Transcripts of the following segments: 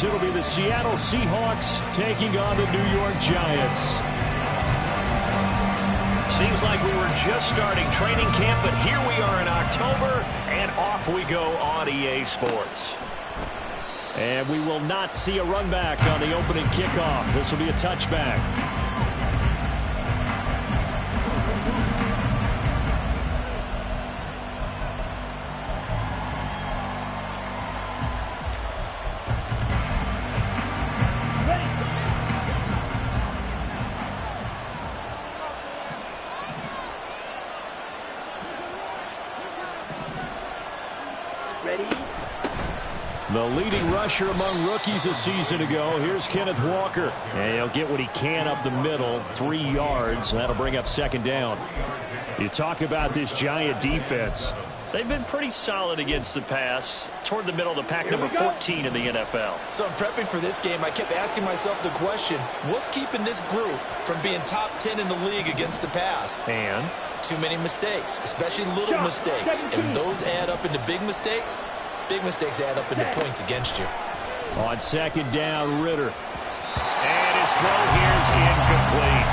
It'll be the Seattle Seahawks taking on the New York Giants. Seems like we were just starting training camp, but here we are in October, and off we go on EA Sports. And we will not see a run back on the opening kickoff. This will be a touchback. The leading rusher among rookies a season ago. Here's Kenneth Walker. And he'll get what he can up the middle, 3 yards. That'll bring up second down. You talk about this Giant defense. They've been pretty solid against the pass, toward the middle of the pack, number 14 in the NFL. So I'm prepping for this game. I kept asking myself the question, what's keeping this group from being top 10 in the league against the pass? And? Too many mistakes, especially little mistakes. And those add up into big mistakes. Big mistakes add up into points against you. On second down, Ritter. And his throw here is incomplete.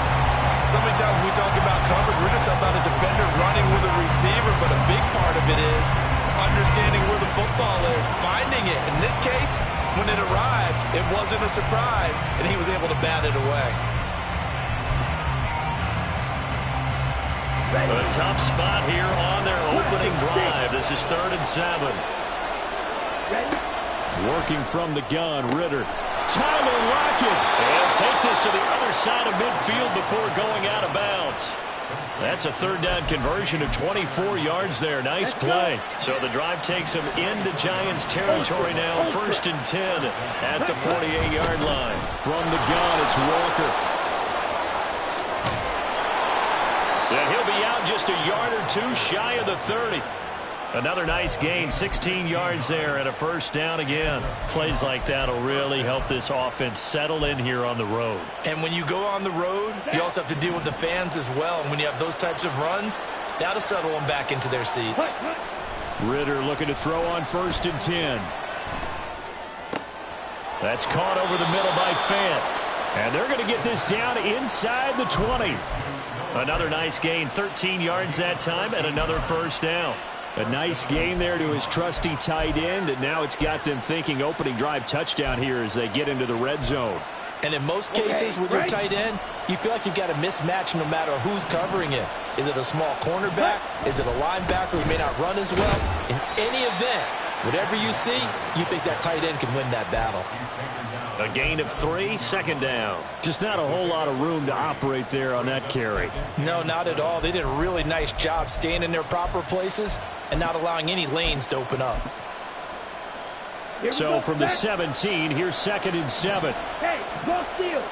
So many times when we talk about coverage, we're just about a defender running with a receiver, but a big part of it is understanding where the football is, finding it. In this case, when it arrived, it wasn't a surprise, and he was able to bat it away. A tough spot here on their opening drive. This is 3rd and 7. Working from the gun, Ritter. Tyler Lockett. And take this to the other side of midfield before going out of bounds. That's a 3rd down conversion of 24 yards there. Nice play. So the drive takes them into Giants territory now. 1st and 10 at the 48-yard line. From the gun, it's Walker. And he'll be out just a yard or two shy of the 30. Another nice gain, 16 yards there and a 1st down again. Plays like that will really help this offense settle in here on the road. And when you go on the road, you also have to deal with the fans as well. And when you have those types of runs, that'll settle them back into their seats. Ritter looking to throw on 1st and 10. That's caught over the middle by Fant. And they're going to get this down inside the 20. Another nice gain, 13 yards that time, and another 1st down. A nice gain there to his trusty tight end, and now it's got them thinking opening drive touchdown here as they get into the red zone. And in most cases with your tight end, you feel like you've got a mismatch no matter who's covering it. Is it a small cornerback? Is it a linebacker who may not run as well? In any event, whatever you see, you think that tight end can win that battle. A gain of 3, 2nd down. Just not a whole lot of room to operate there on that carry. No, not at all. They did a really nice job staying in their proper places and not allowing any lanes to open up. So from the 17, here's 2nd and 7. Hey, go steal.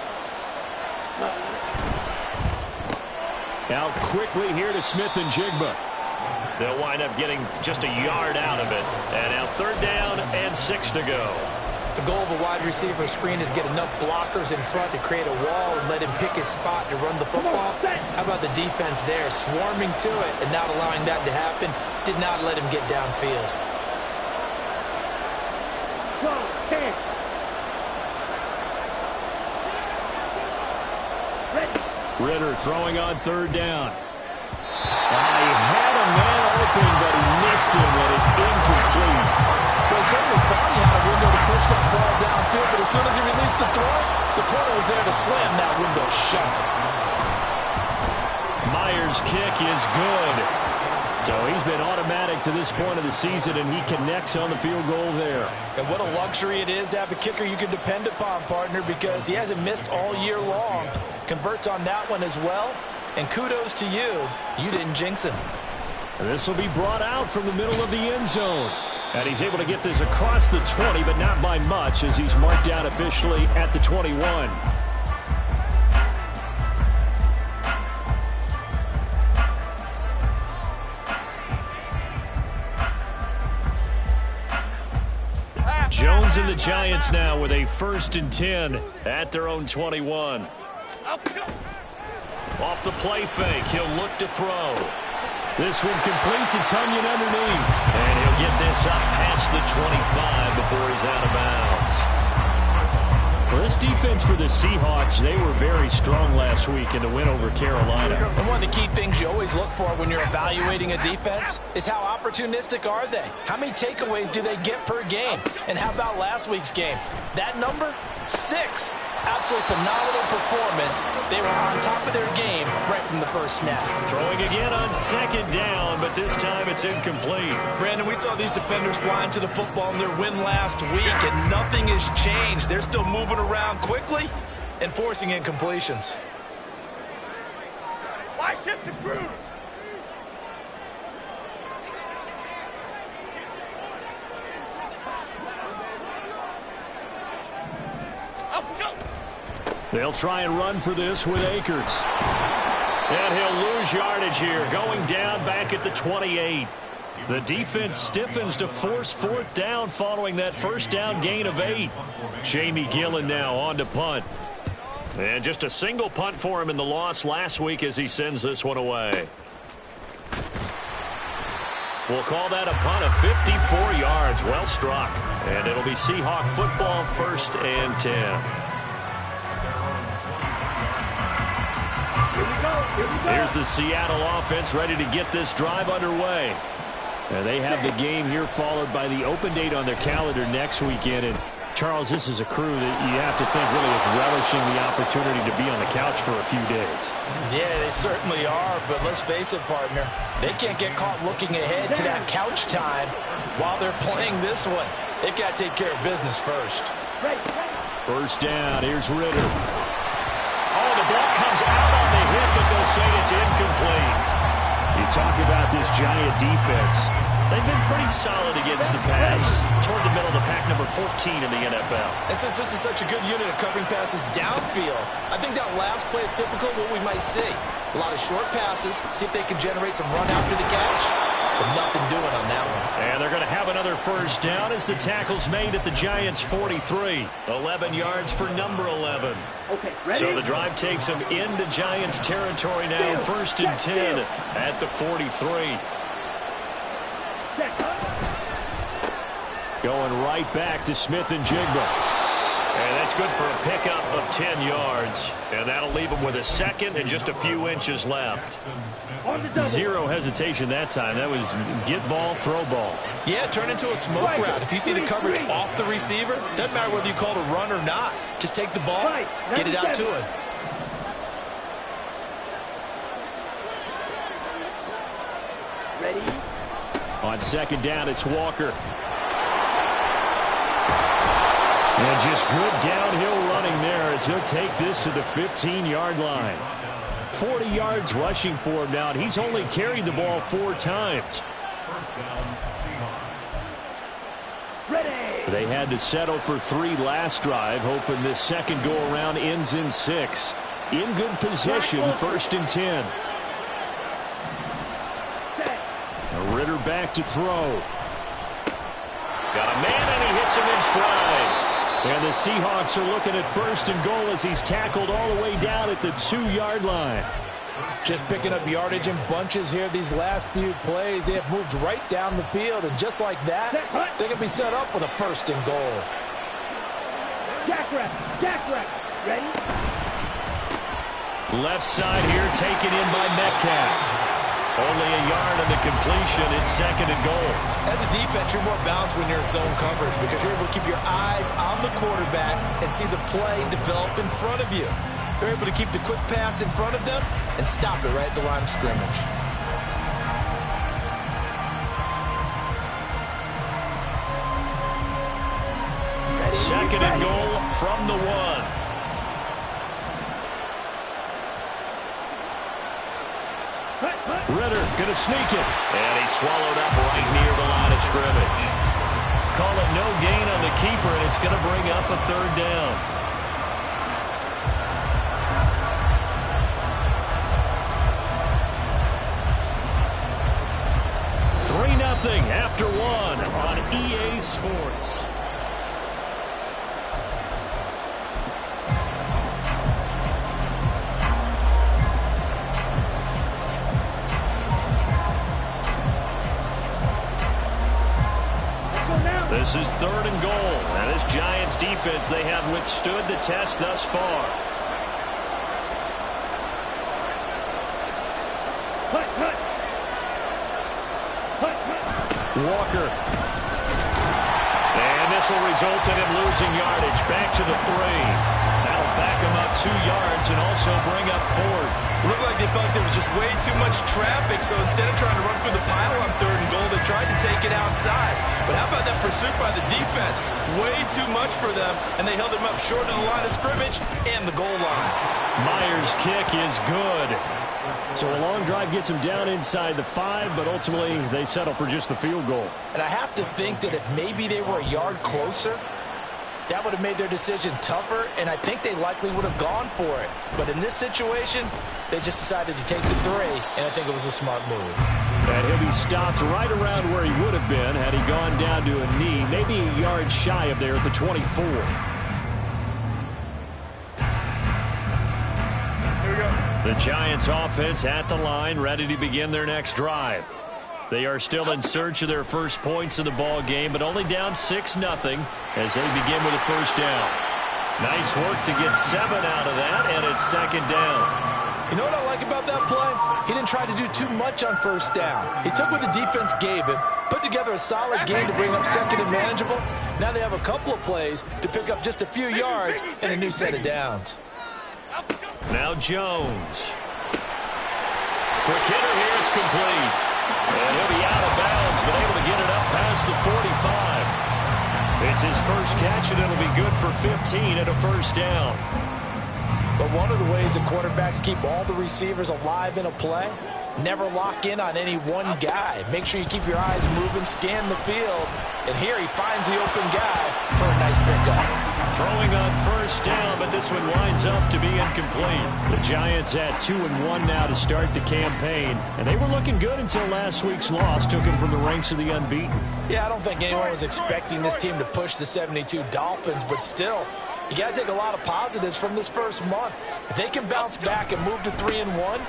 Out quickly here to Smith and Jigba. They'll wind up getting just a yard out of it. And now 3rd down and 6 to go. The goal of a wide receiver screen is get enough blockers in front to create a wall and let him pick his spot to run the football. How about the defense there, swarming to it and not allowing that to happen? Did not let him get downfield. Ritter throwing on 3rd down. He had a man open, but he missed him, and it's incomplete. Well, certainly thought he had a window to push that ball downfield, but as soon as he released the throw, the corner was there to slam that window shut. Myers' kick is good. So he's been automatic to this point of the season, and he connects on the field goal there. And what a luxury it is to have a kicker you can depend upon, partner, because he hasn't missed all year long. Converts on that one as well, and kudos to you. You didn't jinx him. And this will be brought out from the middle of the end zone. And he's able to get this across the 20, but not by much, as he's marked down officially at the 21. Jones and the Giants now with a 1st and 10 at their own 21. Off the play fake, he'll look to throw. This one complete to Tunyon underneath. And he'll get this up past the 25 before he's out of bounds. defense for the Seahawks, they were very strong last week in the win over Carolina. And one of the key things you always look for when you're evaluating a defense is how opportunistic are they? How many takeaways do they get per game? And how about last week's game? That number? 6. Absolutely phenomenal performance. They were on top of their game right from the first snap. Throwing again on second down, but this time it's incomplete. Brandon, we saw these defenders flying to the football in their win last week, and nothing has changed. They're still moving around quickly and forcing incompletions. Why shift the crew? They'll try and run for this with Akers. And he'll lose yardage here, going down back at the 28. The defense stiffens to force 4th down following that first down gain of 8. Jamie Gillen now on to punt. And just a single punt for him in the loss last week as he sends this one away. We'll call that a punt of 54 yards. Well struck. And it'll be Seahawk football, 1st and 10. Here's the Seattle offense ready to get this drive underway. And they have the game here followed by the open date on their calendar next weekend. And Charles, this is a crew that you have to think really is relishing the opportunity to be on the couch for a few days. Yeah, they certainly are, but let's face it, partner. They can't get caught looking ahead to that couch time while they're playing this one. They've got to take care of business first. First down, here's Ritter. Oh, the ball comes out on the hit, but they'll say it's incomplete. You talk about this Giant defense. They've been pretty solid against the pass. Toward the middle of the pack, number 14 in the NFL. And since this is such a good unit of covering passes downfield, I think that last play is typical of what we might see. A lot of short passes, see if they can generate some run after the catch. But nothing doing on that one. And they're going to have another first down as the tackle's made at the Giants' 43. 11 yards for number 11. Okay, ready? So the drive takes them into Giants territory now, 1st and 10 at the 43. Going right back to Smith and Jigba. And that's good for a pickup of 10 yards. And that'll leave them with a second and just a few inches left. Zero hesitation that time. That was get ball, throw ball. Yeah, turn into a smoke route. If you see the coverage off the receiver, doesn't matter whether you call it a run or not. Just take the ball, get it out to him. Ready? On second down, it's Walker. And just good downhill running there as he'll take this to the 15-yard line. 40 yards rushing for him now, and he's only carried the ball 4 times. Ready? They had to settle for 3 last drive, hoping this second go-around ends in 6. In good position, 1st and 10. Ritter back to throw. Got a man, and he hits him in stride. And the Seahawks are looking at 1st and goal as he's tackled all the way down at the 2-yard line. Just picking up yardage in bunches here these last few plays. They have moved right down the field, and just like that, they can be set up with a 1st and goal. Jackrabbit. Ready? Left side here taken in by Metcalf. Only a yard on the completion. It's 2nd and goal. As a defense, you're more balanced when you're in zone coverage because you're able to keep your eyes on the quarterback and see the play develop in front of you. They're able to keep the quick pass in front of them and stop it right at the line of scrimmage. Second and goal from the 1. Ritter going to sneak it. And he's swallowed up right near the line of scrimmage. Call it no gain on the keeper, and it's going to bring up a 3rd down. Nothing after 1 on EA Sports. This is 3rd and goal, and this Giants defense defense they have withstood the test thus far. Walker. And this will result in him losing yardage. Back to the 3. That'll back him up 2 yards and also bring up 4th. Looked like they felt there was just way too much traffic, so instead of trying to run through the pile on 3rd and goal, they tried to take it outside. But how about that pursuit by the defense? Way too much for them, and they held him up short of the line of scrimmage and the goal line. Myers' kick is good. So a long drive gets them down inside the 5, but ultimately they settle for just the field goal. And I have to think that if maybe they were a yard closer, that would have made their decision tougher, and I think they likely would have gone for it. But in this situation, they just decided to take the 3, and I think it was a smart move. And he'll be stopped right around where he would have been had he gone down to a knee, maybe a yard shy of there at the 24. The Giants offense at the line, ready to begin their next drive. They are still in search of their first points in the ball game, but only down 6-0 as they begin with a first down. Nice work to get 7 out of that, and it's 2nd down. You know what I like about that play? He didn't try to do too much on first down. He took what the defense gave him, put together a solid game to bring up 2nd and manageable. Now they have a couple of plays to pick up just a few yards and a new set of downs. Now Jones. Quick hitter here, it's complete. And he'll be out of bounds, but able to get it up past the 45. It's his first catch, and it'll be good for 15 at a first down. But one of the ways that quarterbacks keep all the receivers alive in a play, never lock in on any one guy. Make sure you keep your eyes moving, scan the field. And here he finds the open guy for a nice pickup. Throwing on first down, but this one winds up to be incomplete. The Giants at 2-1 now to start the campaign, and they were looking good until last week's loss took them from the ranks of the unbeaten. Yeah, I don't think anyone was expecting this team to push the 72 Dolphins, but still, you got to take a lot of positives from this first month. If they can bounce back and move to 3-1,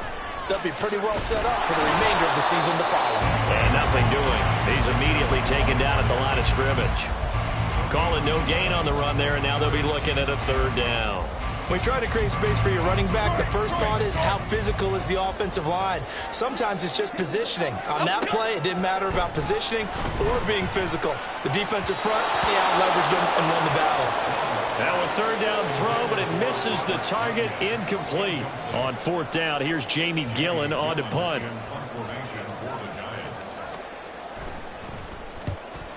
they'll be pretty well set up for the remainder of the season to follow. And nothing doing. He's immediately taken down at the line of scrimmage. Calling no gain on the run there, and now they'll be looking at a 3rd down. When you try to create space for your running back, the first thought is how physical is the offensive line. Sometimes it's just positioning. On that play, it didn't matter about positioning or being physical. The defensive front, they out-leveraged them and won the battle. Now a 3rd down throw, but it misses the target, incomplete. On 4th down, here's Jamie Gillen on to punt.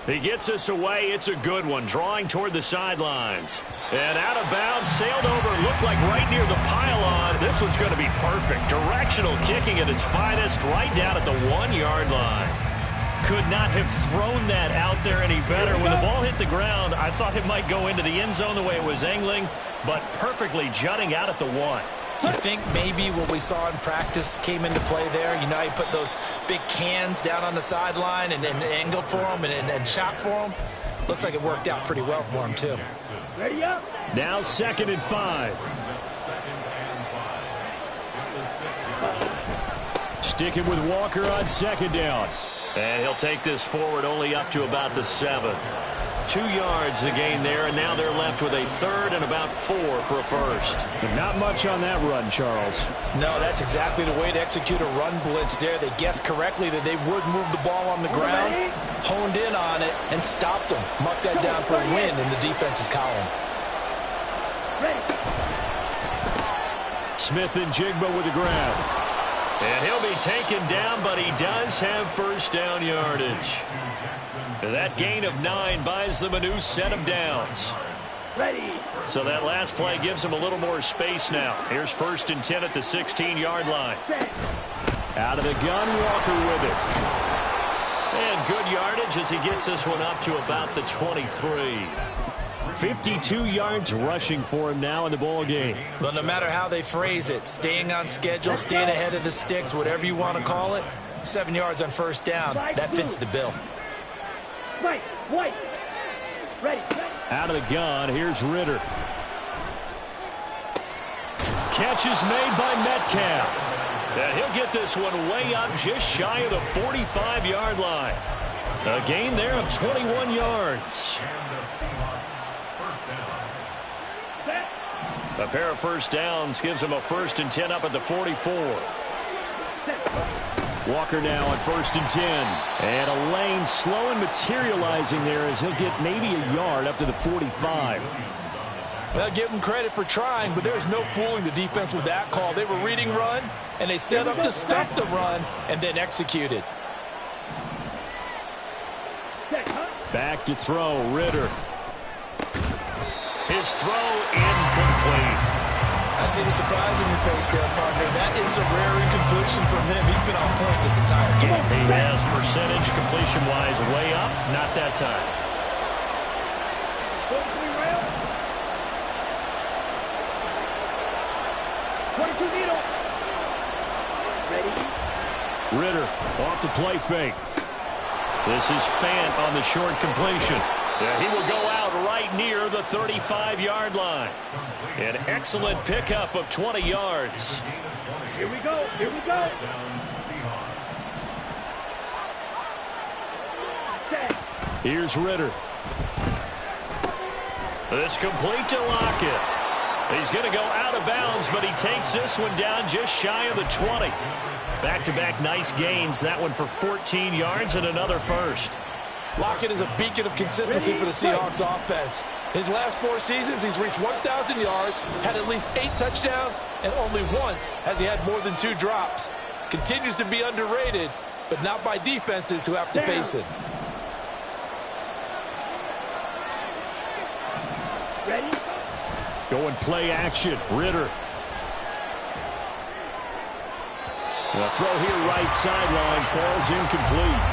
He gets us away. It's a good one. Drawing toward the sidelines. And out of bounds, sailed over, looked like right near the pylon. This one's going to be perfect. Directional kicking at its finest, right down at the 1-yard line. Could not have thrown that out there any better. When the ball hit the ground, I thought it might go into the end zone the way it was angling, but perfectly jutting out at the 1. You think maybe what we saw in practice came into play there? You know, you put those big cans down on the sideline and angled for them and shot for them. Looks like it worked out pretty well for him, too. Ready up. Now 2nd and 5. Sticking with Walker on 2nd down. And he'll take this forward only up to about the 7. 2 yards the gain there, and now they're left with a 3rd and about 4 for a first. But not much on that run, Charles. No, that's exactly the way to execute a run blitz there. They guessed correctly that they would move the ball on the ground, honed in on it, and stopped them. Mark that down for a win in the defense's column. Smith and Jigba with the grab. And he'll be taken down, but he does have first down yardage. That gain of 9 buys them a new set of downs. Ready. So that last play gives them a little more space now. Here's 1st and 10 at the 16-yard line. Out of the gun, Walker with it. And good yardage as he gets this one up to about the 23. 52 yards rushing for him now in the ball game. But no matter how they phrase it, staying on schedule, staying ahead of the sticks, whatever you want to call it, 7 yards on first down, that fits the bill. White. Ready. Out of the gun, here's Ritter. Catch is made by Metcalf. And he'll get this one way up just shy of the 45-yard line. A gain there of 21 yards. A pair of first downs gives him a 1st and 10 up at the 44. Walker now on 1st and 10. And a lane slow and materializing there as he'll get maybe a yard up to the 45. Well, give him credit for trying, but there's no fooling the defense with that call. They were reading run, and they set up to stop the run and then executed. Back to throw, Ritter. His throw incomplete. I see the surprise in your face there, partner. That is a rare incompletion from him. He's been on point this entire game. He has percentage completion-wise way up. Not that time. Ritter off the play fake. This is Fant on the short completion. Yeah, he will go out right near the 35-yard line. An excellent pickup of 20 yards. Here we go. Here we go. Here's Ritter. This complete to Lockett. He's going to go out of bounds, but he takes this one down just shy of the 20. Back-to-back nice gains. That one for 14 yards and another first. Lockett is a beacon of consistency for the Seahawks offense. His last 4 seasons, he's reached 1,000 yards, had at least 8 touchdowns, and only once has he had more than 2 drops. Continues to be underrated, but not by defenses who have to face it. Ready? Going play action, Ritter. The throw here right sideline falls incomplete.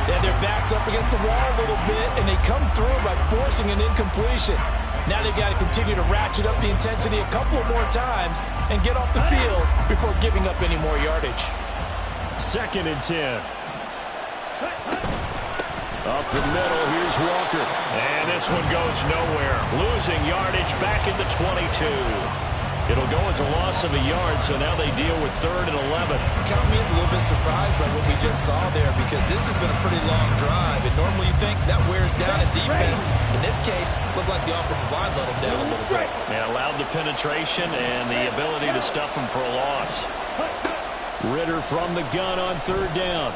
Yeah, their back's up against the wall a little bit, and they come through by forcing an incompletion. Now they've got to continue to ratchet up the intensity a couple of more times and get off the field before giving up any more yardage. 2nd and 10. Up the middle, here's Walker. And this one goes nowhere. Losing yardage back at the 22. It'll go as a loss of a yard, so now they deal with 3rd and 11. Count me as a little bit surprised by what we just saw there, because this has been a pretty long drive, and normally you think that wears down a defense. In this case, looked like the offensive line let them down a little bit. And allowed the penetration and the ability to stuff them for a loss. Ritter from the gun on 3rd down.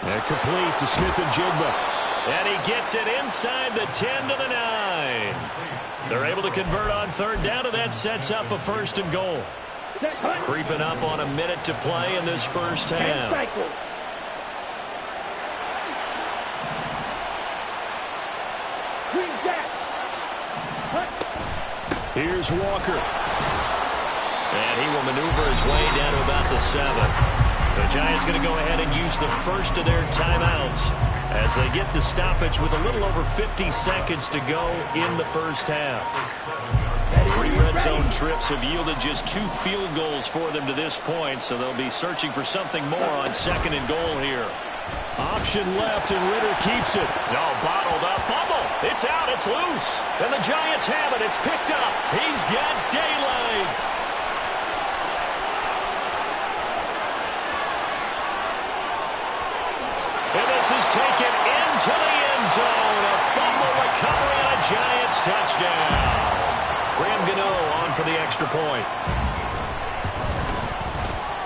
And complete to Smith and Jigba. And he gets it inside the 10 to the 9. They're able to convert on 3rd down, and that sets up a 1st and goal. Creeping up on a minute to play in this first half. Here's Walker. And he will maneuver his way down to about the 7. The Giants going to go ahead and use the first of their timeouts as they get the stoppage with a little over 50 seconds to go in the first half. 3 red zone trips have yielded just 2 field goals for them to this point, so they'll be searching for something more on 2nd and goal here. Option left, and Ritter keeps it. No, bottled up. Fumble. It's out. It's loose. And the Giants have it. It's picked up. He's got daylight. And this is taken into the end zone. A fumble recovery and a Giants touchdown. Graham Gano on for the extra point.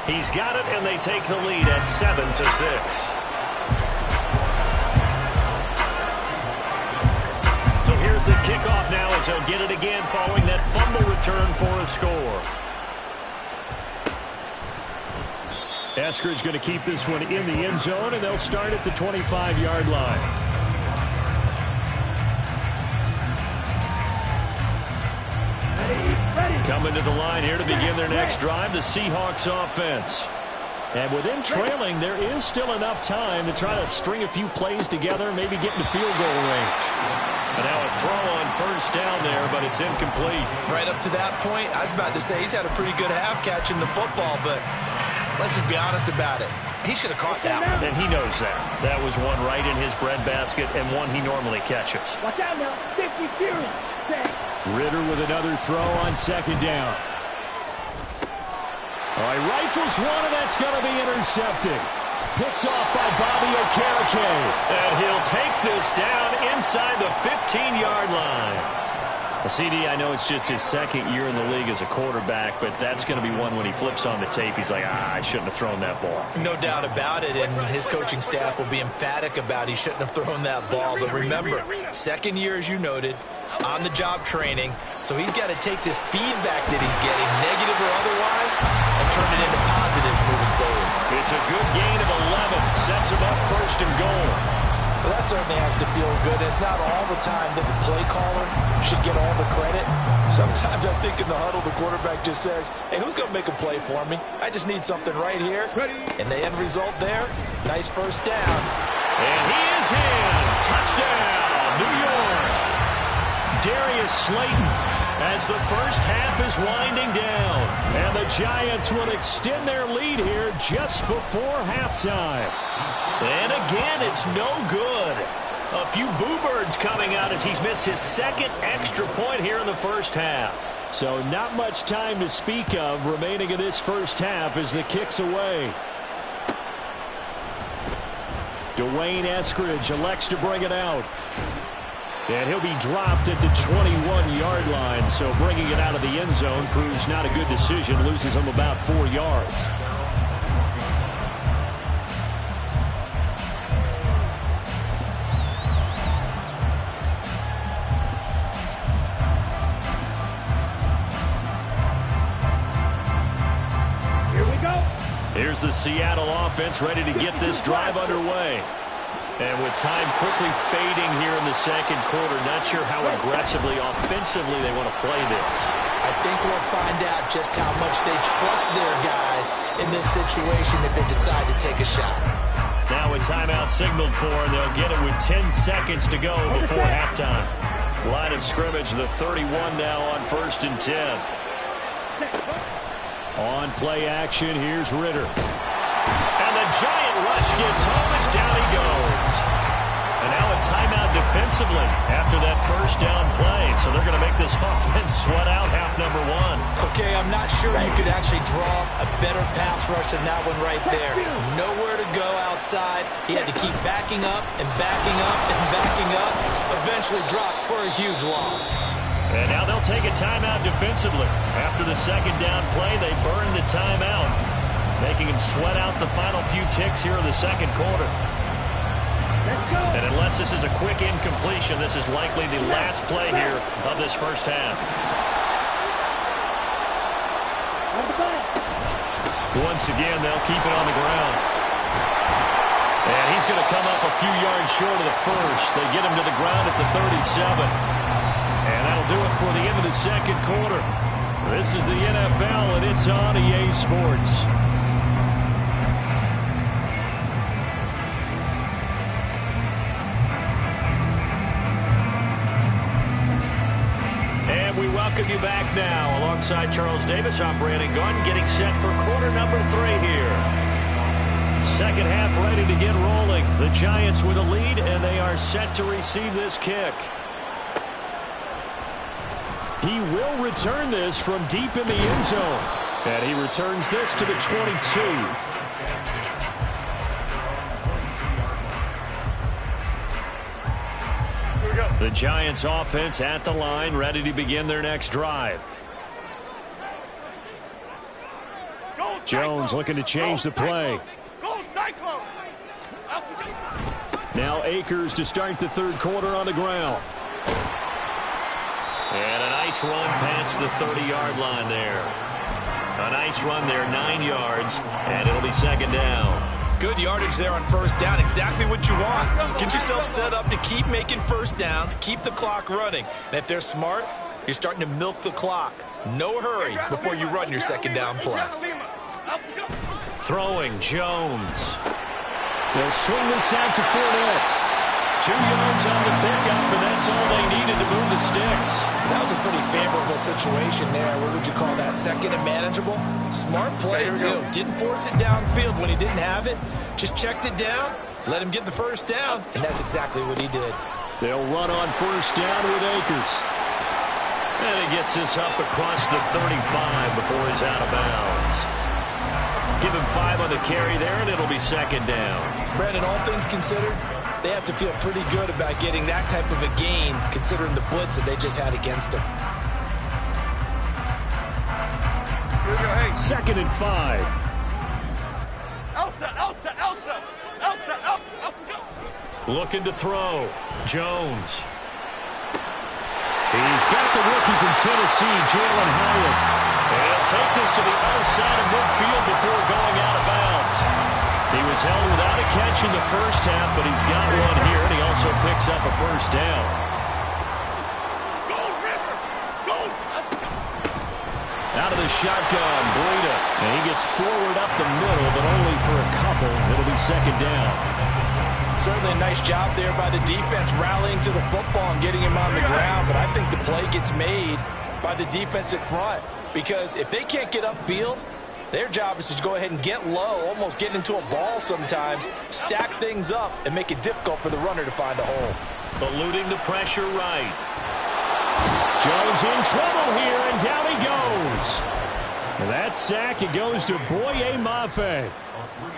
He's got it, and they take the lead at 7-6. So here's the kickoff now as they'll get it again following that fumble return for a score. Eskridge going to keep this one in the end zone, and they'll start at the 25-yard line. Coming to the line here to begin their next drive, the Seahawks offense. And with them trailing, there is still enough time to try to string a few plays together, maybe get into field goal range. And now a throw on 1st down there, but it's incomplete. Right up to that point, I was about to say he's had a pretty good half catching the football, but let's just be honest about it. He should have caught that one. And he knows that. That was one right in his breadbasket and one he normally catches. Watch out now. 50 Fury. Ritter with another throw on 2nd down. All right, rifles one, and that's going to be intercepted. Picked off by Bobby Okereke. And he'll take this down inside the 15-yard line. CD, I know it's just his second year in the league as a quarterback, but that's going to be one when he flips on the tape, he's like, I shouldn't have thrown that ball. No doubt about it, and his coaching staff will be emphatic about he shouldn't have thrown that ball. But remember, second year, as you noted, on-the-job training, so he's got to take this feedback that he's getting, negative or otherwise, and turn it into positives moving forward. It's a good gain of 11, sets him up first and goal. Well, that certainly has to feel good. It's not all the time that the play caller should get all the credit. Sometimes I think in the huddle, the quarterback just says, hey, who's going to make a play for me? I just need something right here. And the end result there, nice first down. And he is in. Touchdown, New York. Darius Slayton as the first half is winding down. And the Giants will extend their lead here just before halftime. And again, it's no good. A few boo birds coming out as he's missed his second extra point here in the first half. So not much time to speak of remaining in this first half as the kick's away. Dwayne Eskridge elects to bring it out. And he'll be dropped at the 21-yard line. So bringing it out of the end zone proves not a good decision. Loses him about 4 yards. Here's the Seattle offense ready to get this drive underway. And with time quickly fading here in the second quarter, not sure how aggressively, offensively they want to play this. I think we'll find out just how much they trust their guys in this situation if they decide to take a shot. Now a timeout signaled for, and they'll get it with 10 seconds to go before halftime. Line of scrimmage, the 31 now on 1st and 10. On play action, here's Ritter. And the giant rush gets home as down he goes. And now a timeout defensively after that first down play. So they're going to make this offense sweat out half number one. Okay, I'm not sure you could actually draw a better pass rush than that one right there. Nowhere to go outside. He had to keep backing up and backing up and backing up. Eventually dropped for a huge loss. And now they'll take a timeout defensively. After the second down play, they burn the timeout, making him sweat out the final few ticks here in the second quarter. And unless this is a quick incompletion, this is likely the last play here of this first half. Once again, they'll keep it on the ground. And he's going to come up a few yards short of the first. They get him to the ground at the 37. And that'll do it for the end of the second quarter. This is the NFL, and it's on EA Sports. And we welcome you back now. Alongside Charles Davis, I'm Brandon Gunn, getting set for quarter number 3 here. Second half ready to get rolling. The Giants with a lead, and they are set to receive this kick. He will return this from deep in the end zone. And he returns this to the 22. The Giants offense at the line, ready to begin their next drive. Jones looking to change the play. Now Akers to start the third quarter on the ground. And a nice run past the 30-yard line there. A nice run there, 9 yards, and it'll be second down. Good yardage there on first down, exactly what you want. Get yourself set up to keep making first downs, keep the clock running. And if they're smart, you're starting to milk the clock. No hurry before you run your second down play. Throwing, Jones. They'll swing this out to Fournette. 2 yards on the pickup, and that's all they needed to move the sticks. That was a pretty favorable situation there. What would you call that? Second and manageable? Smart play, too. Didn't force it downfield when he didn't have it. Just checked it down, let him get the first down, and that's exactly what he did. They'll run on first down with Akers. And he gets this up across the 35 before he's out of bounds. Give him 5 on the carry there, and it'll be second down. Brandon, all things considered, they have to feel pretty good about getting that type of a gain, considering the blitz that they just had against them. 2nd and 5. Looking to throw. Jones. He's got the rookie from Tennessee, Jalen Hyatt. And he'll take this to the other side of midfield before going out of bounds. He was held without a catch in the first half, but he's got one here, and he also picks up a first down. Out of the shotgun, Breida. And he gets forward up the middle, but only for a couple. It'll be 2nd down. Certainly a nice job there by the defense rallying to the football and getting him on the ground, but I think the play gets made by the defensive front because if they can't get upfield, their job is to go ahead and get low, almost get into a ball sometimes, stack things up, and make it difficult for the runner to find a hole. Eluding the pressure right. Jones in trouble here, and down he goes. And that sack, it goes to Boye Mafe.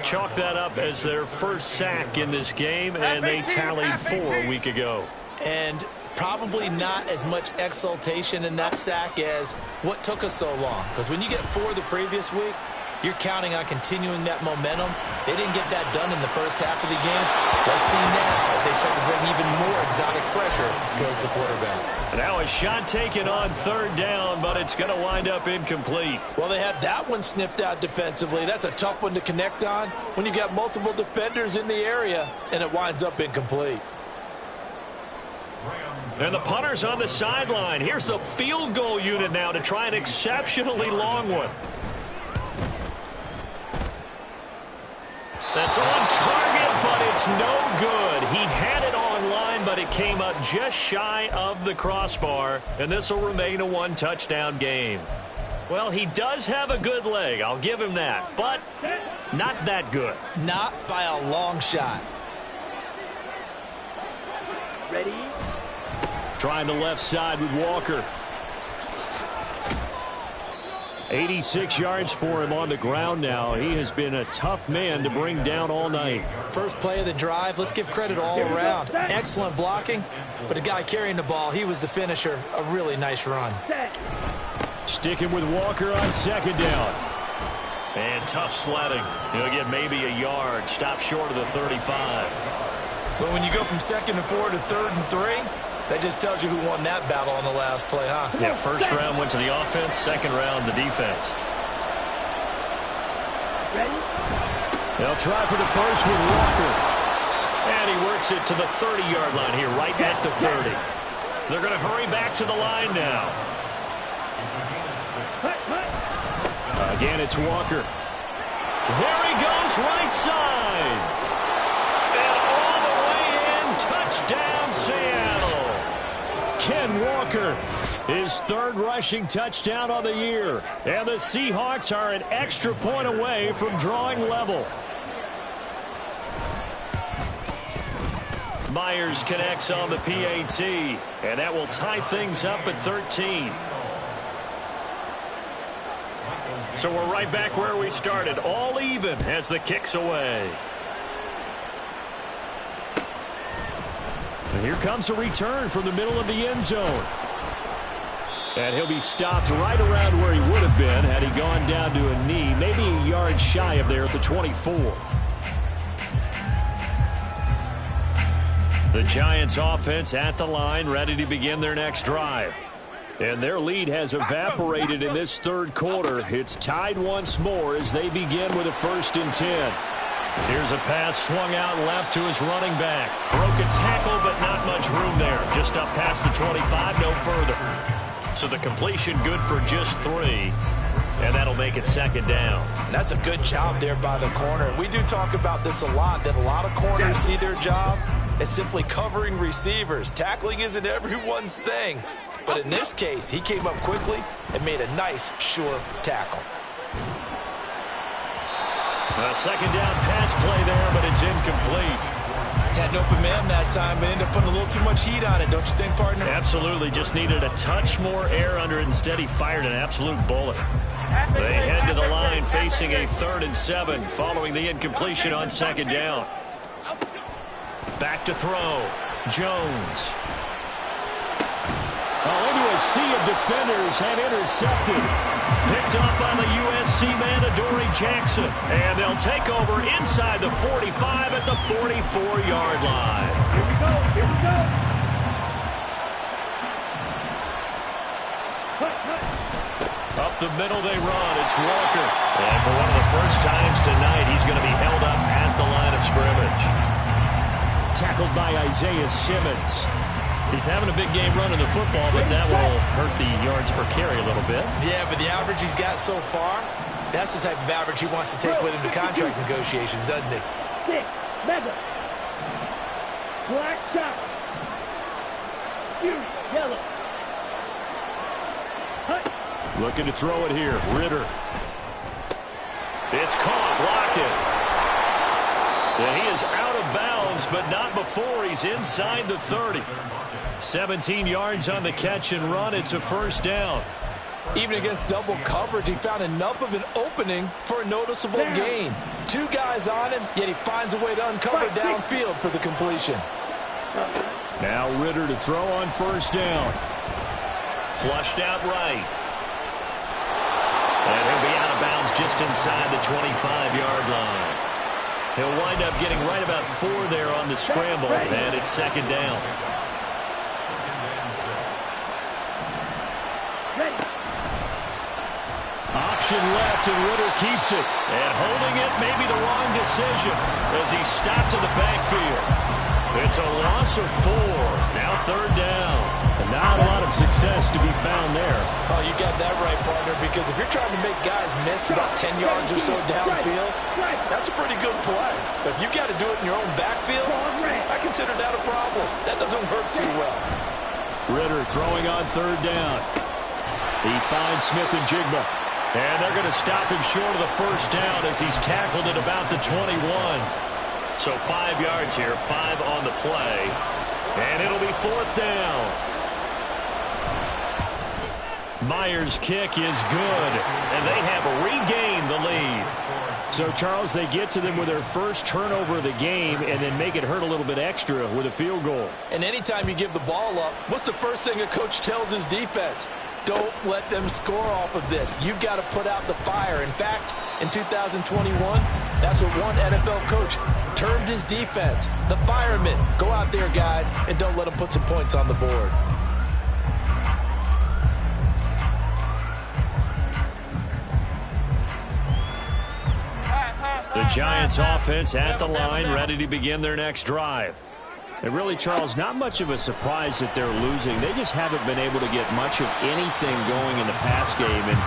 Chalk that up as their first sack in this game, and they tallied 4 a week ago. And probably not as much exultation in that sack as what took us so long. Because when you get 4 the previous week, you're counting on continuing that momentum. They didn't get that done in the first half of the game. Let's see now if they start to bring even more exotic pressure towards the quarterback. Now a shot taken on 3rd down, but it's going to wind up incomplete. Well, they had that one snipped out defensively. That's a tough one to connect on when you got multiple defenders in the area, and it winds up incomplete. And the punter's on the sideline. Here's the field goal unit now to try an exceptionally long one. That's on target, but it's no good. He had it on line, but it came up just shy of the crossbar, and this will remain a 1-touchdown game. Well, he does have a good leg. I'll give him that, but not that good. Not by a long shot. Ready? Trying the left side with Walker. 86 yards for him on the ground now. He has been a tough man to bring down all night. First play of the drive, let's give credit all around. Excellent blocking, but the guy carrying the ball, he was the finisher. A really nice run. Sticking with Walker on 2nd down. And tough sledding. He'll get maybe a yard. Stop short of the 35. But when you go from 2nd and 4 to 3rd and 3, that just tells you who won that battle on the last play, huh? Yeah, first round went to the offense, 2nd round the defense. Ready? They'll try for the first with Walker. And he works it to the 30-yard line here, right at the 30. They're going to hurry back to the line now. Again, it's Walker. There he goes, right side. And all the way in, touchdown, Seattle. Ken Walker, his 3rd rushing touchdown on the year. And the Seahawks are an extra point away from drawing level. Myers connects on the PAT, and that will tie things up at 13. So we're right back where we started, all even as the kick's away. And here comes a return from the middle of the end zone. And he'll be stopped right around where he would have been had he gone down to a knee, maybe a yard shy of there at the 24. The Giants offense at the line, ready to begin their next drive. And their lead has evaporated in this 3rd quarter. It's tied once more as they begin with a 1st and 10. Here's a pass swung out left to his running back. Broke a tackle, but not much room there. Just up past the 25, no further. So the completion good for just 3. And that'll make it 2nd down. That's a good job there by the corner. We do talk about this a lot, that a lot of corners see their job as simply covering receivers. Tackling isn't everyone's thing. But in this case, he came up quickly and made a nice, sure tackle. A 2nd down pass play there, but it's incomplete. Had an open man that time, but ended up putting a little too much heat on it, don't you think, partner? Absolutely. Just needed a touch more air under it. Instead, he fired an absolute bullet. They head to the line facing a 3rd and 7 following the incompletion on 2nd down. Back to throw. Jones. Into a sea of defenders and intercepted. Picked up on the USC man, Adoree Jackson. And they'll take over inside the 45 at the 44-yard line. Here we go. Here we go. Up the middle they run. It's Walker. And for one of the first times tonight, he's going to be held up at the line of scrimmage. Tackled by Isaiah Simmons. He's having a big game running the football, but that will hurt the yards per carry a little bit. Yeah, but the average he's got so far, that's the type of average he wants to take with him to contract negotiations, doesn't he? 6, mega. Black shot. Fury, yellow. Hut. Looking to throw it here. Ritter. It's caught. Blocking. And he is out of bounds, but not before he's inside the 30. 17 yards on the catch and run. It's a first down. Even against double coverage, he found enough of an opening for a noticeable gain. 2 guys on him, yet he finds a way to uncover downfield for the completion. Now Ritter to throw on first down. Flushed out right. And he'll be out of bounds just inside the 25-yard line. He'll wind up getting right about 4 there on the scramble, and it's second down. Option left, and Ritter keeps it. And holding it may be the wrong decision as he stopped in the backfield. It's a loss of 4. Now third down. And not a lot of success to be found there. Oh, you got that right, partner, because if you're trying to make guys miss about 10 yards or so downfield, that's a pretty good play. But if you've got to do it in your own backfield, I consider that a problem. That doesn't work too well. Ritter throwing on third down. He finds Smith and Jigba. And they're going to stop him short of the first down as he's tackled at about the 21. So 5 yards here, 5 on the play. And it'll be fourth down. Myers' kick is good, and they have regained the lead. So, Charles, they get to them with their first turnover of the game and then make it hurt a little bit extra with a field goal. And anytime you give the ball up, what's the first thing a coach tells his defense? Don't let them score off of this. You've got to put out the fire. In fact, in 2021, that's what one NFL coach termed his defense. The firemen. Go out there, guys, and don't let them put some points on the board. The Giants offense at the line, ready to begin their next drive. And really, Charles, not much of a surprise that they're losing. They just haven't been able to get much of anything going in the pass game. And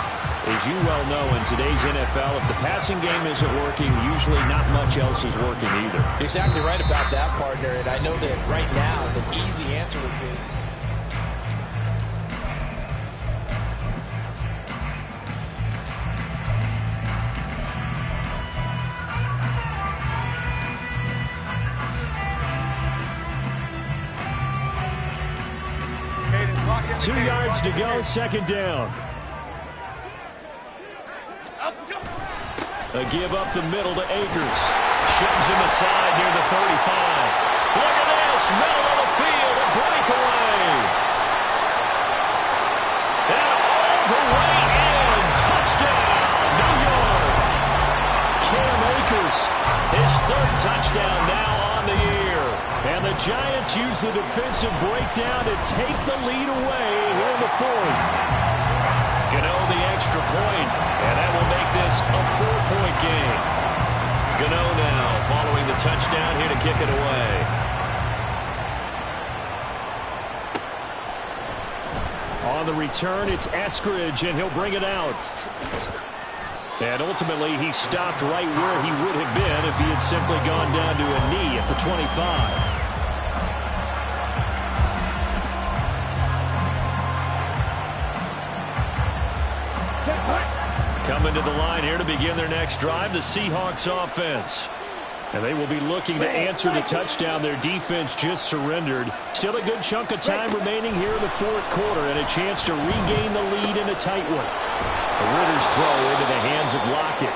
as you well know, in today's NFL, if the passing game isn't working, usually not much else is working either. You're exactly right about that, partner. And I know that right now, the easy answer would be... 2 yards to go, second down. A give up the middle to Akers. Shoves him aside near the 35. Look at this, middle of the field, a breakaway. And all the way in, touchdown, New York. Cam Akers, his 3rd touchdown now on the year. And the Giants use the defensive breakdown to take the lead away here in the 4th. Gano the extra point, and that will make this a 4-point game. Gano now following the touchdown here to kick it away. On the return, it's Eskridge, and he'll bring it out. And ultimately, he stopped right where he would have been if he had simply gone down to a knee at the 25. Coming to the line here to begin their next drive, the Seahawks offense. And they will be looking to answer the touchdown their defense just surrendered. Still a good chunk of time remaining here in the 4th quarter and a chance to regain the lead in a tight one. The Ritter's throw into the hands of Lockett.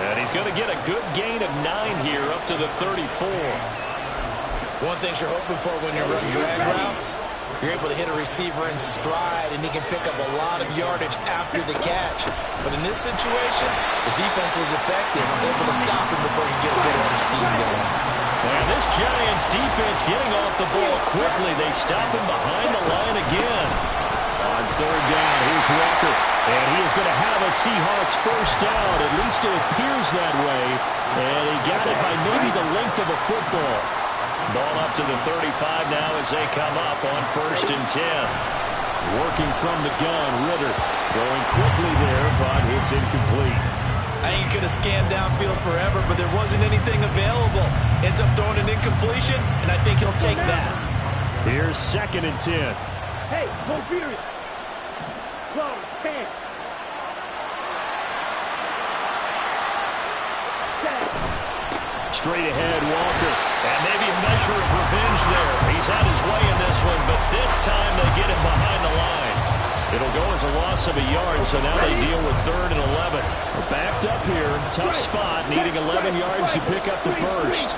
And he's going to get a good gain of 9 here up to the 34. One thing you're hoping for when you're running drag routes, you're able to hit a receiver in stride, and he can pick up a lot of yardage after the catch. But in this situation, the defense was effective, able to stop him before he could get a good head of steam going. And this Giants defense getting off the ball quickly. They stop him behind the line again. On third down, here's Walker. And he is going to have a Seahawks first down. At least it appears that way. And he got it by maybe the length of a football. Ball up to the 35 now as they come up on 1st and 10. Working from the gun, Ritter throwing quickly there, but it's incomplete. I think he could have scanned downfield forever, but there wasn't anything available. Ends up throwing an incompletion, and I think he'll take that. Here's 2nd and 10. Hey, go furious. Close, 10. Straight ahead, Walker. And maybe a measure of revenge there. He's had his way in this one, but this time they get him behind the line. It'll go as a loss of a yard, so now they deal with 3rd and 11. We're backed up here. Tough spot, needing 11 yards to pick up the first.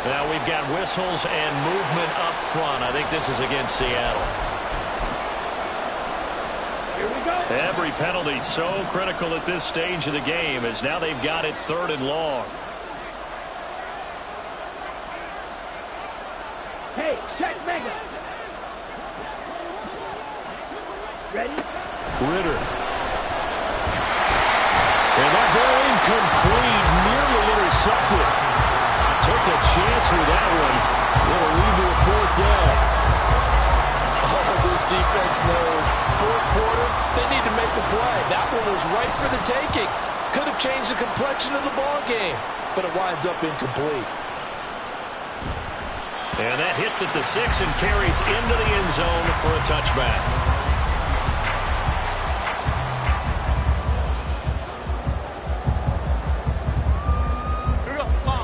Now we've got whistles and movement up front. I think this is against Seattle. Here we go. Every penalty so critical at this stage of the game, as now they've got it 3rd and long. Hey, check mega. Ready? Ritter. And that ball incomplete, nearly intercepted. Took a chance with that one. It'll lead to a 4th down. Oh, this defense knows. 4th quarter, they need to make the play. That one was right for the taking. Could have changed the complexion of the ball game, but it winds up incomplete. And that hits at the 6 and carries into the end zone for a touchback.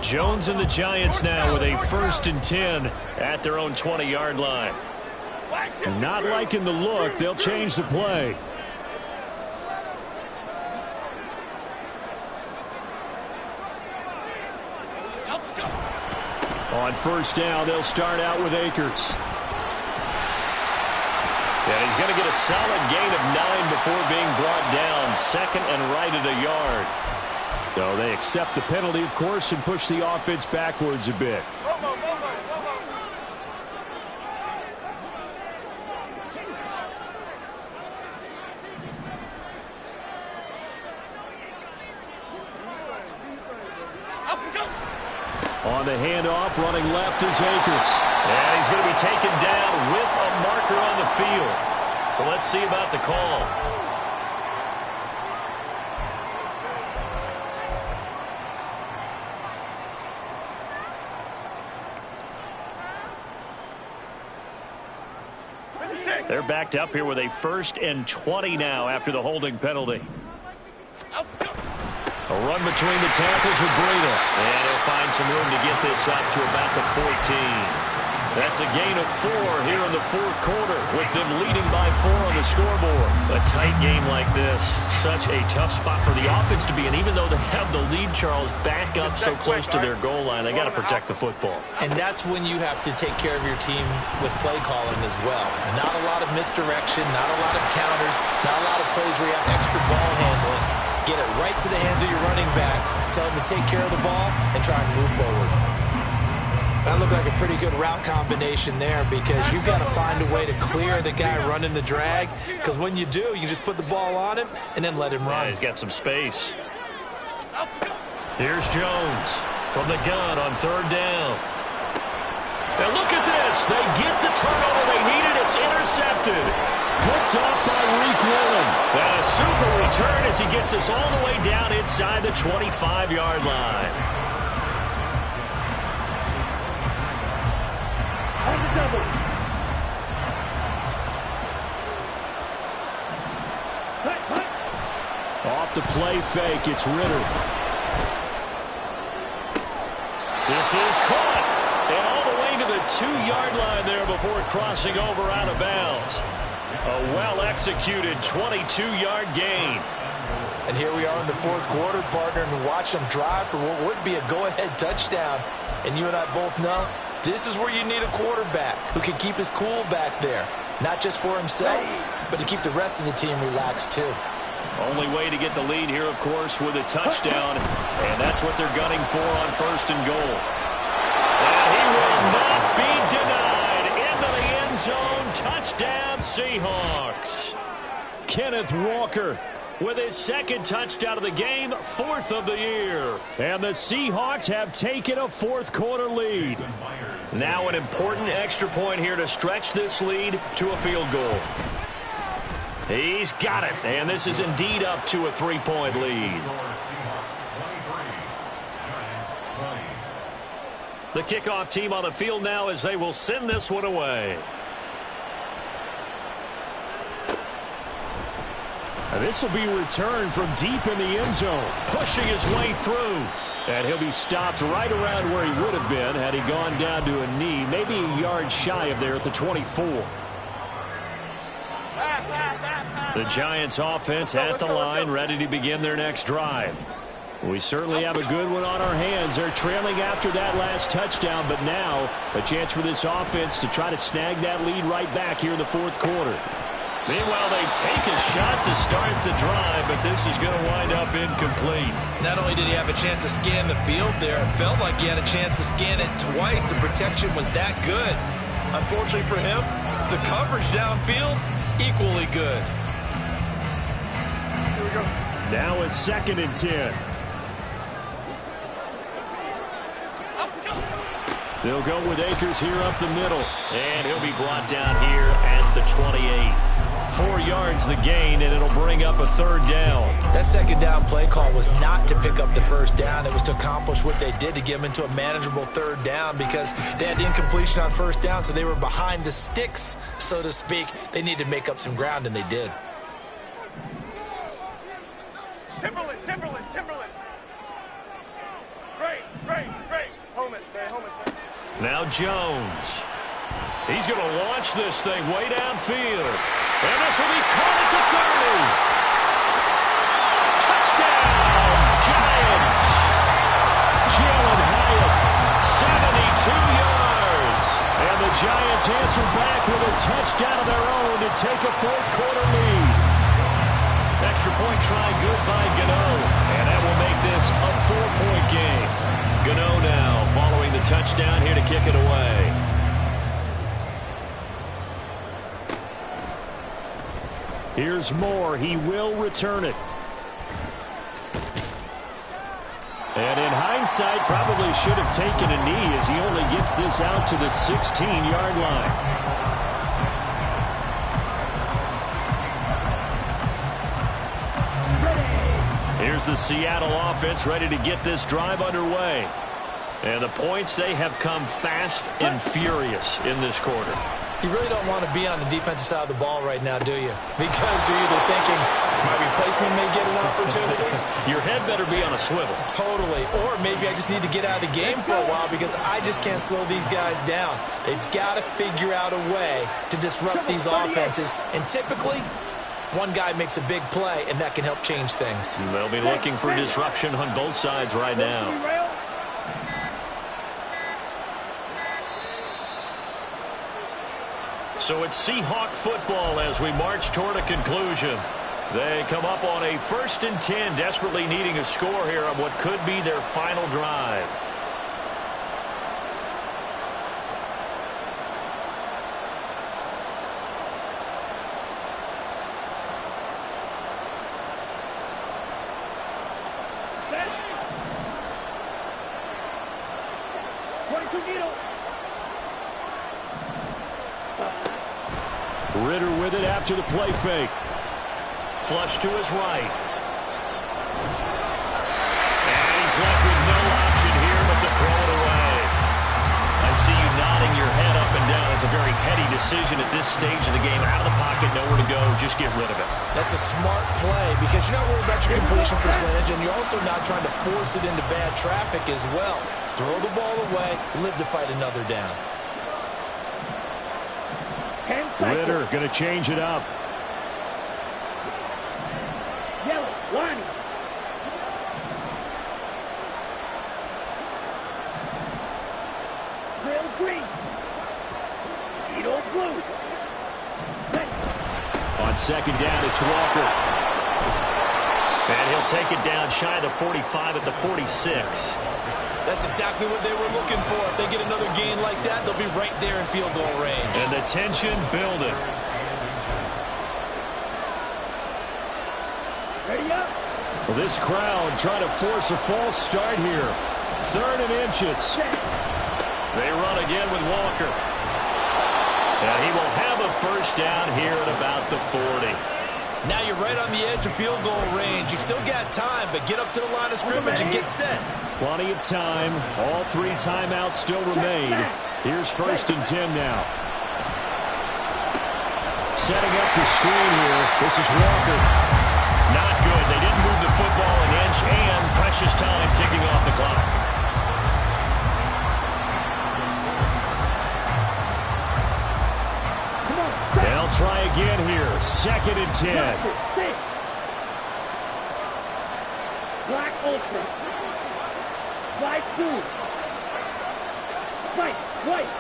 Jones and the Giants now with a 1st and 10 at their own 20-yard line. Not liking the look. They'll change the play. On 1st down, they'll start out with Akers. And he's going to get a solid gain of 9 before being brought down. 2nd and right at a yard. So they accept the penalty, of course, and push the offense backwards a bit. On the handoff, running left is Akers. And he's going to be taken down with a marker on the field. So let's see about the call. They're backed up here with a 1st and 20 now after the holding penalty. A run between the tackles with Breida. And he'll find some room to get this up to about the 14. That's a gain of 4 here in the 4th quarter, with them leading by 4 on the scoreboard. A tight game like this, such a tough spot for the offense to be in. Even though they have the lead, Charles, back up so close to their goal line, they got to protect the football. And that's when you have to take care of your team with play calling as well. Not a lot of misdirection, not a lot of counters, not a lot of plays where you have extra ball handling. Get it right to the hands of your running back, tell him to take care of the ball, and try and move forward. That looked like a pretty good route combination there, because you've got to find a way to clear the guy running the drag, because when you do, you just put the ball on him and then let him run. Yeah, he's got some space. Here's Jones from the gun on 3rd down. And look at this. They get the turnover they needed. It's intercepted. Picked up by Reek Willen. And a super return as he gets us all the way down inside the 25-yard line. On the double. Off the play fake, it's Ritter. This is caught. And all the way to the 2-yard line there before crossing over out of bounds. A well-executed 22-yard gain. And here we are in the fourth quarter, partner, and watch them drive for what would be a go-ahead touchdown. And you and I both know this is where you need a quarterback who can keep his cool back there. Not just for himself, but to keep the rest of the team relaxed too. Only way to get the lead here, of course, with a touchdown. And that's what they're gunning for on 1st and goal. And he will not be denied. Into the end zone. Touchdown, Seahawks. Kenneth Walker with his 2nd touchdown of the game, 4th of the year. And the Seahawks have taken a 4th quarter lead. Now an important extra point here to stretch this lead to a field goal. He's got it, and this is indeed up to a 3-point lead. The kickoff team on the field now as they will send this one away. This will be returned from deep in the end zone. Pushing his way through. And he'll be stopped right around where he would have been had he gone down to a knee, maybe a yard shy of there at the 24. The Giants offense at the line, ready to begin their next drive. We certainly have a good one on our hands. They're trailing after that last touchdown, but now a chance for this offense to try to snag that lead right back here in the 4th quarter. Meanwhile, they take a shot to start the drive, but this is going to wind up incomplete. Not only did he have a chance to scan the field there, it felt like he had a chance to scan it twice. The protection was that good. Unfortunately for him, the coverage downfield, equally good. Here we go. Now a 2nd and 10. They'll go with Akers here up the middle. And he'll be brought down here at the 28. 4 yards the gain, and it'll bring up a 3rd down. That 2nd down play call was not to pick up the 1st down. It was to accomplish what they did to get them into a manageable 3rd down because they had incompletion on 1st down, so they were behind the sticks, so to speak. They needed to make up some ground, and they did. Timberland. Great. Home it. Now Jones. He's going to launch this thing way downfield. And this will be caught at the 30. Touchdown, Giants. Jalen Hyatt, 72 yards. and the Giants answer back with a touchdown of their own to take a 4th quarter lead. Extra point try good by Gano. And that will make this a 4-point game. Gano now following the touchdown here to kick it away. Here's Moore. He will return it. And in hindsight, probably should have taken a knee as he only gets this out to the 16-yard line. Here's the Seattle offense ready to get this drive underway. And the points, they have come fast and furious in this quarter. You really don't want to be on the defensive side of the ball right now, do you? Because you're either thinking, my replacement may get an opportunity. Your head better be on a swivel. Totally. Or maybe I just need to get out of the game for a while because I just can't slow these guys down. They've got to figure out a way to disrupt these offenses. And typically, one guy makes a big play, and that can help change things. They'll be looking for disruption on both sides right now. So it's Seahawk football as we march toward a conclusion. They come up on a 1st and 10, desperately needing a score here on what could be their final drive. Ritter with it after the play fake. Flush to his right. And he's left with no option here but to throw it away. I see you nodding your head up and down. It's a very heady decision at this stage of the game. Out of the pocket, nowhere to go. Just get rid of it. That's a smart play because you're not worried about your completion percentage, and you're also not trying to force it into bad traffic as well. Throw the ball away, live to fight another down. 10 seconds. Ritter going to change it up. Yellow, one. Real green. Edo blue. On second down, it's Walker. And he'll take it down shy of the 45 at the 46. That's exactly what they were looking for. If they get another gain like that, they'll be right there in field goal range. And the tension building. Ready up. Well, this crowd trying to force a false start here. 3rd and inches. They run again with Walker. And he will have a first down here at about the 40. Now you're right on the edge of field goal range. You still got time, but get up to the line of scrimmage and get set. Plenty of time. All 3 timeouts still remain. Here's 1st and 10 now. Setting up the screen here. This is Walker. Not good. They didn't move the football an inch, and precious time ticking off the clock. They'll try again here. 2nd and 10. Black ultra. Slide 2. White, white.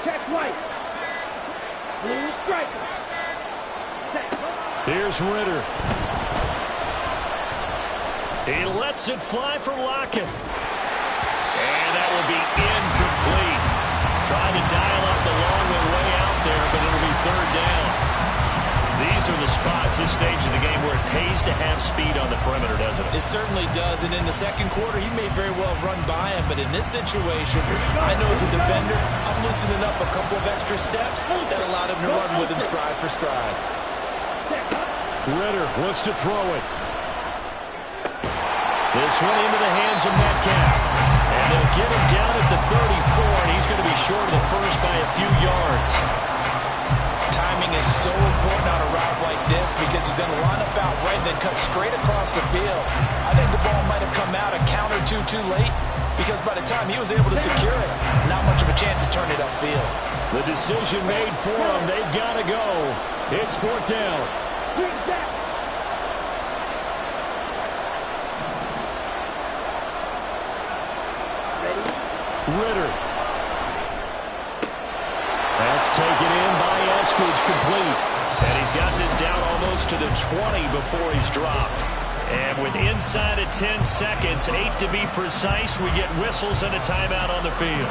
Check white. Blue striker. Here's Ritter. He lets it fly for Lockett. And that will be incomplete. Trying to dial up the long way out there, but it'll be 3rd down. These are the spots, this stage of the game, where it pays to have speed on the perimeter, doesn't it? It certainly does, and in the second quarter, he may very well run by him, but in this situation, I know as a defender, I'm loosening up a couple of extra steps that allowed him to run with him stride for stride. Ritter looks to throw it. This one into the hands of Metcalf. And they'll get him down at the 34, and he's going to be short of the first by a few yards. Timing is so important on a route like this because he's going to line up out right and then cut straight across the field. I think the ball might have come out a count or two too late because by the time he was able to secure it, not much of a chance to turn it upfield. The decision made for them. They've got to go. It's 4th down. Ritter. That's taken in by Eskridge, complete. And he's got this down almost to the 20 before he's dropped. And with inside of 10 seconds, 8 to be precise, we get whistles and a timeout on the field.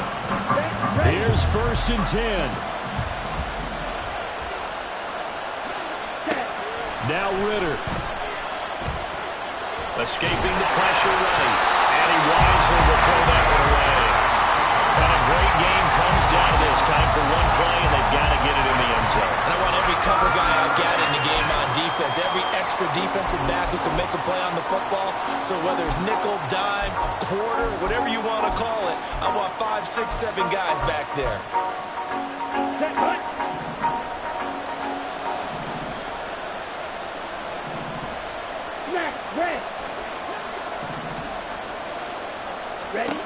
Here's 1st and 10. Now Ritter. Escaping the pressure right. And he wisely will throw that one away. And a great game comes down to this. Time for one play, and they've got to get it in the end zone. And I want every cover guy I've got in the game on defense, every extra defensive back who can make a play on the football. So whether it's nickel, dime, quarter, whatever you want to call it, I want 5, 6, 7 guys back there. Ready?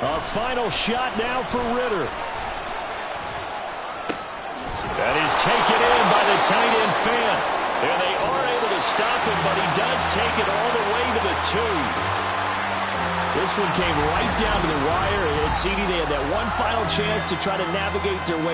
A final shot now for Ritter. That is taken in by the tight end Fan. And they are able to stop him, but he does take it all the way to the 2. This one came right down to the wire. And CD, they had that one final chance to try to navigate their way